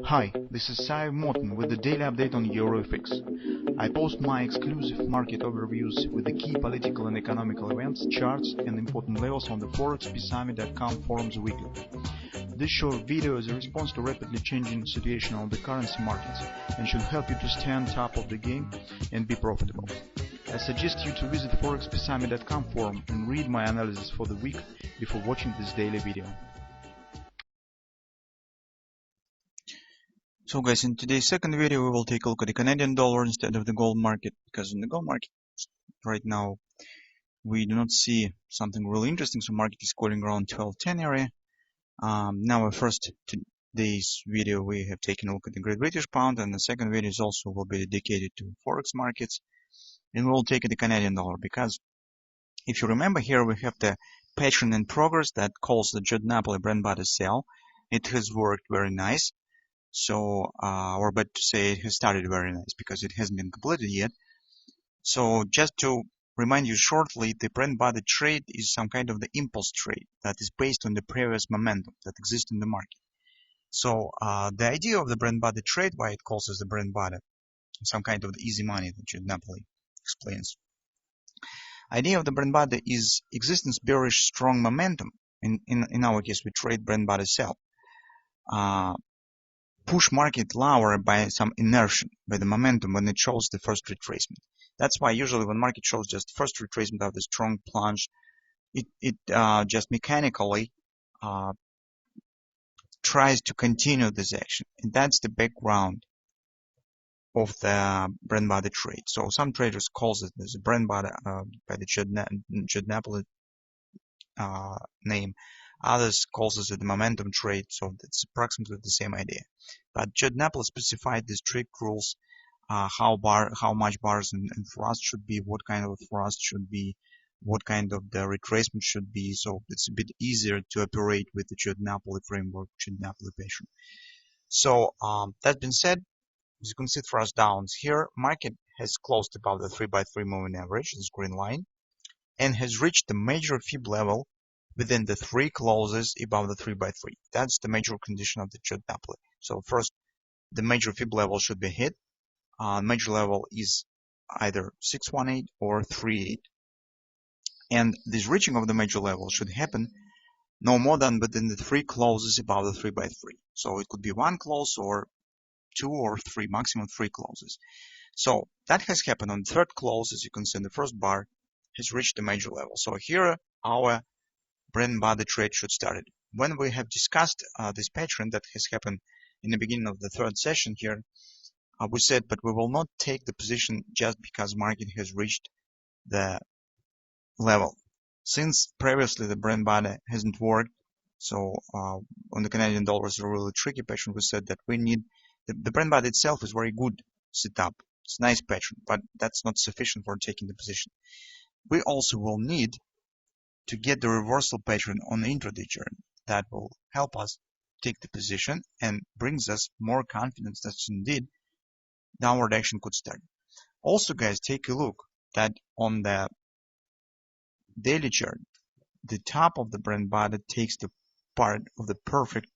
Hi, this is Sive Morten with the daily update on EuroFX. I post my exclusive market overviews with the key political and economical events, charts and important levels on the ForexPeaceArmy.com forums weekly. This short video is a response to rapidly changing situation on the currency markets and should help you to stay on top of the game and be profitable. I suggest you to visit ForexPeaceArmy.com forum and read my analysis for the week before watching this daily video. So guys, in today's second video we will take a look at the Canadian dollar instead of the gold market, because in the gold market right now we do not see something really interesting, so market is calling around 1210 area. Now first today's video we have taken a look at the Great British Pound, and the second video is also will be dedicated to Forex markets, and we will take the Canadian dollar, because if you remember here we have the pattern in progress that calls the Judd Napoli bread and butter sell. It has worked very nice. So, or better to say, it has started very nice because it hasn't been completed yet. So, just to remind you shortly, the bread and butter trade is some kind of the impulse trade that is based on the previous momentum that exists in the market. So, the idea of the bread and butter trade, why it calls us the bread and butter, some kind of the easy money that Judd Napoli explains. Idea of the bread and butter is existence bearish strong momentum. In our case, we trade bread and butter sell. Push market lower by some inertia, by the momentum when it shows the first retracement. That's why usually when market shows just first retracement of the strong plunge, it just mechanically tries to continue this action. And that's the background of the bread and butter trade. So some traders calls it as a bread and butter by the Judd Napoli name. Others calls it the momentum trade, so it's approximately the same idea. But Judd Napoli specified the strict rules, how much bars and thrust should be, what kind of thrust should be, what kind of the retracement should be. So it's a bit easier to operate with the Judd Napoli framework, Judd Napoli pattern. So that being said, as you can see, thrust downs here, market has closed above the 3x3 moving average, this green line, and has reached the major fib level within the 3 closes above the 3x3. That's the major condition of the Judd Napoli. So first, the major fib level should be hit. Major level is either 618 or 38. And this reaching of the major level should happen no more than within the 3 closes above the 3x3. So it could be 1 close or 2 or 3, maximum 3 closes. So that has happened on the third close, as you can see in the first bar, has reached the major level. So here our bread and butter trade should start. When we have discussed this pattern that has happened in the beginning of the third session here, we said, but we will not take the position just because market has reached the level. Since previously the bread and butter hasn't worked, so on the Canadian dollar is a really tricky pattern, we said that we need, the bread and butter itself is very good setup. It's a nice pattern, but that's not sufficient for taking the position. We also will need to get the reversal pattern on the intraday chart that will help us take the position and brings us more confidence that indeed downward action could start. Also, guys, take a look that on the daily chart, the top of the bread and butter takes the part of the perfect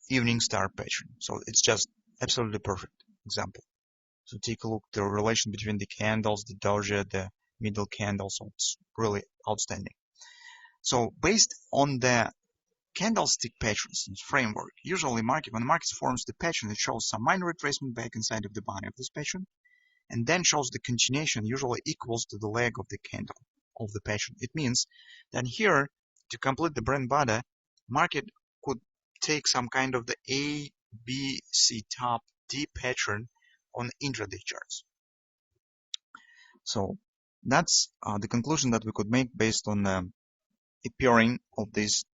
evening star pattern. So it's just absolutely perfect example. So take a look at the relation between the candles, the doja, the middle candle. So it's really outstanding. So based on the candlestick patterns and framework, usually when the market forms the pattern, it shows some minor retracement back inside of the body of this pattern, and then shows the continuation usually equals to the leg of the candle of the pattern. It means that here, to complete the bread and butter, market could take some kind of the A, B, C top, D pattern on intraday charts. So that's the conclusion that we could make based on the appearing of this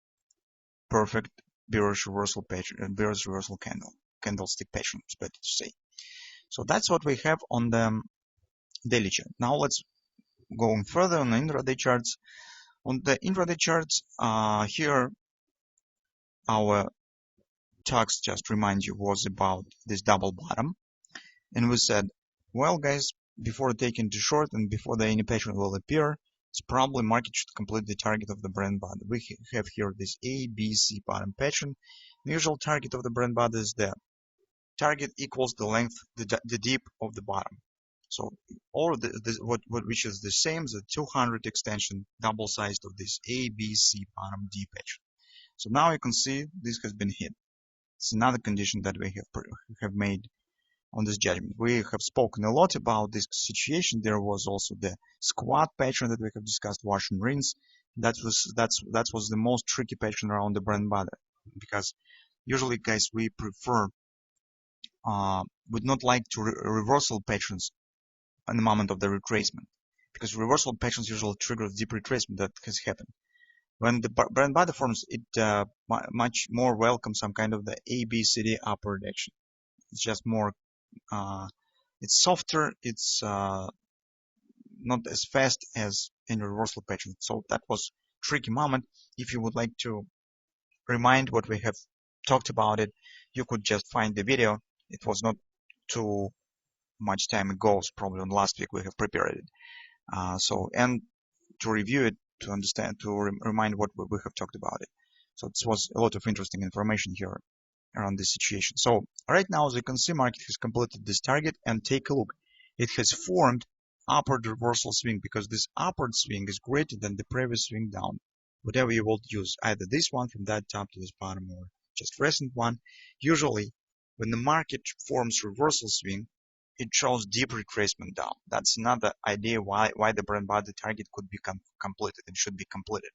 perfect bearish reversal pattern, bearish reversal candlestick pattern, it's better to say. So that's what we have on the daily chart. Now let's go further on the intraday charts. On the intraday charts, here our talks, just remind you, was about this double bottom, and we said, well, guys, before taking the short and before any pattern will appear, it's probably market should complete the target of the bread and butter. We have here this A, B, C bottom pattern. The usual target of the bread and butter is the target equals the length, the dip of the bottom. So all of which is the same as the 200 extension double sized of this ABC bottom D pattern. So now you can see this has been hit. It's another condition that we have made on this judgment. We have spoken a lot about this situation. There was also the squat pattern that we have discussed, wash and rinse. That was the most tricky pattern around the bread and butter, because usually, guys, we prefer would not like to reversal patterns in the moment of the retracement, because reversal patterns usually trigger deep retracement that has happened. When the bread and butter forms, it much more welcomes some kind of the ABCD upward action. It's just more, it's softer, it's not as fast as in reversal pattern. So that was tricky moment. If you would like to remind what we have talked about it, you could just find the video. It was not too much time ago, so probably on last week we have prepared it. And to review it, to understand, to remind what we have talked about it. So this was a lot of interesting information here around this situation. So right now, as you can see, market has completed this target, and take a look. It has formed upward reversal swing, because this upward swing is greater than the previous swing down. Whatever you will use, either this one from that top to this bottom, or just recent one. Usually, when the market forms reversal swing, it shows deep retracement down. That's another idea why the bread and butter target could be completed and should be completed.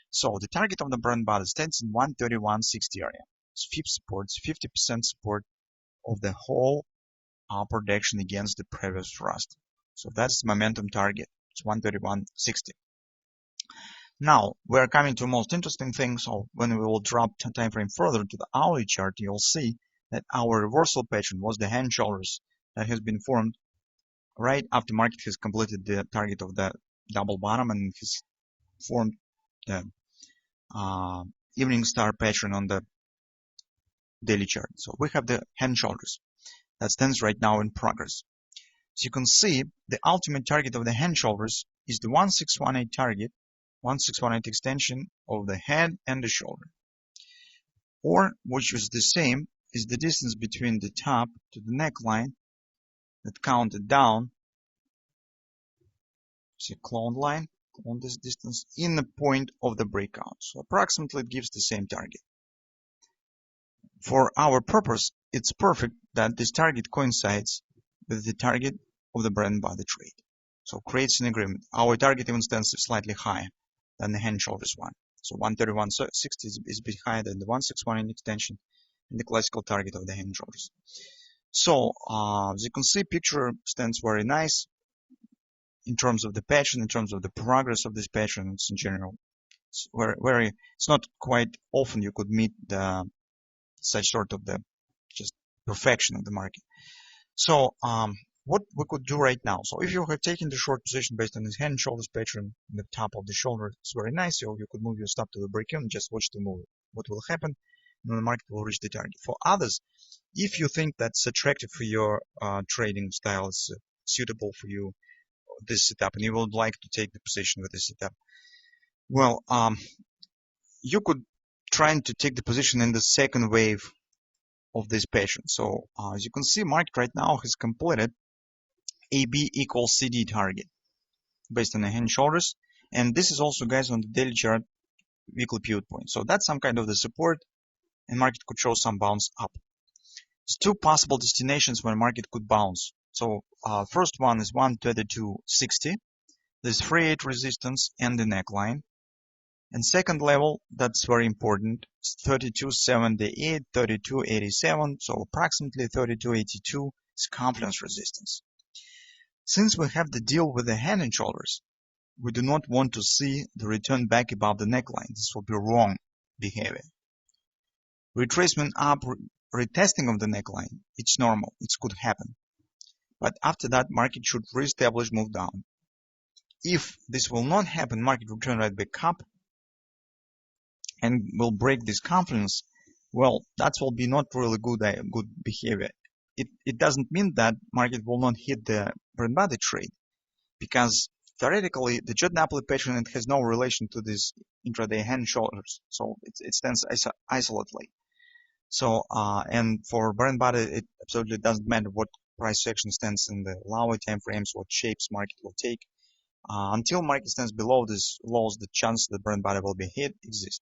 So the target of the bread and butter stands in 131.60 area. It's 50% support of the whole upward action against the previous thrust. So that's the momentum target. It's 131.60. Now we're coming to the most interesting thing. So when we will drop time frame further to the hourly chart, you'll see that our reversal pattern was the hand shoulders that has been formed right after market has completed the target of the double bottom and has formed the evening star pattern on the daily chart. So we have the hand shoulders that stands right now in progress. So you can see the ultimate target of the hand shoulders is the 1618 target, 1618 extension of the head and the shoulder, or which is the same is the distance between the top to the neckline that counted down. See clone line on this distance in the point of the breakout. So approximately it gives the same target. For our purpose, it's perfect that this target coincides with the target of the bread and butter trade. So creates an agreement. Our target even stands slightly higher than the hand shoulders one. So 131.60 is a bit higher than the 1618 extension and the classical target of the hand shoulders. So as you can see, picture stands very nice in terms of the pattern, in terms of the progress of this pattern. It's in general, it's not quite often you could meet such sort of the just perfection of the market. So what we could do right now. So if you have taken the short position based on this hand and shoulders pattern in the top of the shoulder, it's very nice. So you could move your stop to the break-even and just watch the move. What will happen when the market will reach the target. For others, if you think that's attractive for your trading style, is suitable for you, this setup, and you would like to take the position with this setup, well, you could try to take the position in the second wave of this pattern. So as you can see, market right now has completed AB equals CD target based on the hand shoulders, and this is also, guys, on the daily chart weekly pivot point. So that's some kind of the support, and market could show some bounce up. There's two possible destinations where market could bounce. So first one is 132.60. There's 3.8 resistance and the neckline. And second level, that's very important, 32.78, 32.87, so approximately 32.82 is confidence resistance. Since we have the deal with the hand and shoulders, we do not want to see the return back above the neckline. This will be wrong behavior. Retracement up, retesting of the neckline, it's normal, it could happen. But after that, market should reestablish move down. If this will not happen, market will turn right back up and will break this confidence. Well, that will be not really good behavior. It doesn't mean that market will not hit the bread and butter trade, because theoretically the Jordan-Napoli pattern, it has no relation to this intraday hand shoulders, so it stands isolately. So and for bread and butter, Absolutely doesn't matter what price action stands in the lower time frames, what shapes market will take. Until market stands below these lows, the chance that bread and butter will be hit exists.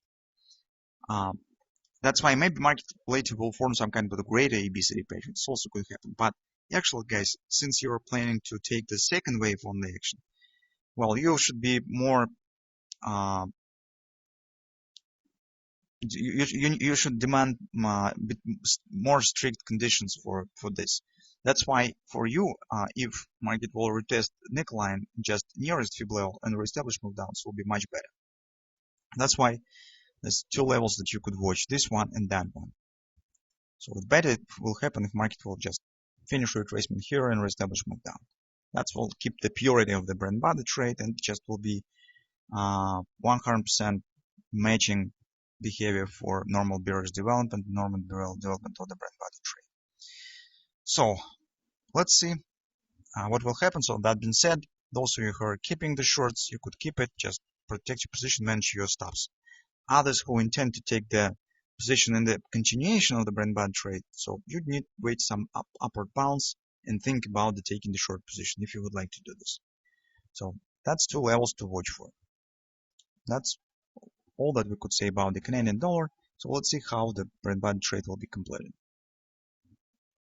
That's why maybe market later will form some kind of a greater ABCD pattern. It's also could happen. But actually, guys, since you're planning to take the second wave on the action, well, you should be more you should demand more strict conditions for this. That's why for you, if market will retest neckline just nearest fib level and reestablish move downs will be much better. That's why there's two levels that you could watch, this one and that one. So the better it will happen if market will just finish retracement here and reestablish move down. That will keep the purity of the bread and butter trade and just will be 100% matching behavior for normal bearish development, normal development of the bread and butter trade. So let's see what will happen. So that being said, those of you who are keeping the shorts, you could keep it, just protect your position, manage your stops. Others who intend to take the position in the continuation of the bread and butter trade, so you need to wait some upward bounce and think about taking the short position if you would like to do this. So that's two levels to watch for. That's all that we could say about the Canadian dollar. So let's see how the bread and butter trade will be completed.